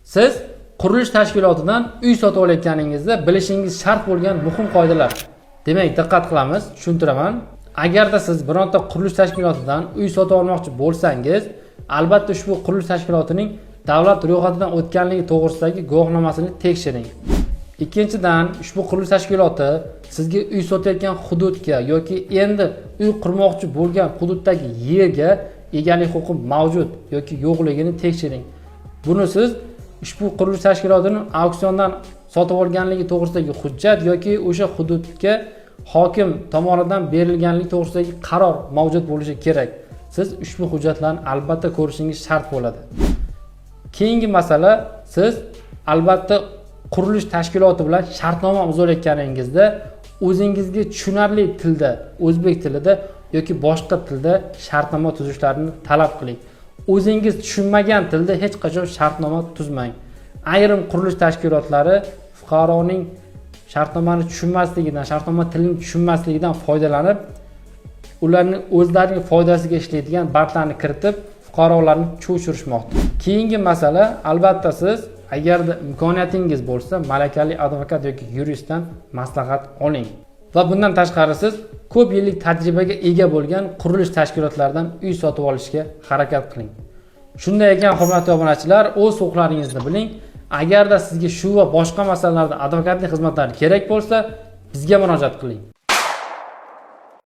Siz qurilish tashkilotidan uy sotib olayotganingizda bilishingiz shart bo'lgan muhim qoidalar. Demak, diqqat qilamiz, tushuntiraman. Agarda siz bironta qurilish tashkilotidan uy sotib olmoqchi bo'lsangiz, albatta ushbu qurilish tashkilotining davlat ro'yxatidan o'tganligi to'g'risidagi guvohnomasini tekshiring. Ikkinchidan, ushbu qurilish tashkiloti sizga uy sotayotgan hududga yoki endi uy qurmoqchi bo'lgan hududdagi yerga egalik huquqi mavjud yoki yo'qligini tekshiring. Buni siz ushbu qurilish tashkilotining auksiondan sotib olganligi to'g'risidagi hujjat yoki o'sha hududga hokim tomonidan berilganligi to'g'risidagi qaror mavjud bo'lishi kerak. Siz ushbu hujjatlarni albatta ko'rishingiz shart bo'ladi. Keyingi masala, siz albatta qurilish tashkiloti bilan shartnoma imzolayotganingizda o'zingizga tushunarli tilda, o'zbek tilida yoki boshqa tilda shartnoma tuzishlarini talab qiling. O'zingiz tushunmagan tilda hech qachon shartnoma tuzmang. Ayrim qurilish tashkilotlari fuqaroning shartnomani tushunmasligidan, shartnoma tilini tushunmasligidan foydalanib, ularning o'zlarining foydasiga ishlaydigan bandlarni kiritib, fuqarolarni cho'chirishmoqda. Keyingi masala, albatta siz agarda imkoniyatingiz bo'lsa, malakali advokat yoki yuristdan maslahat oling. Va bundan tashqari siz ko'p yillik tajribaga ega bo'lgan qurilish tashkilotlaridan uy sotib olishga harakat qiling. Shunday ekan, hurmatli obunachilar, o'z huquqlaringizni biling. Agarda sizga shu va boshqa masalalarda advokatlik xizmatlari kerak bo'lsa, bizga murojaat qiling.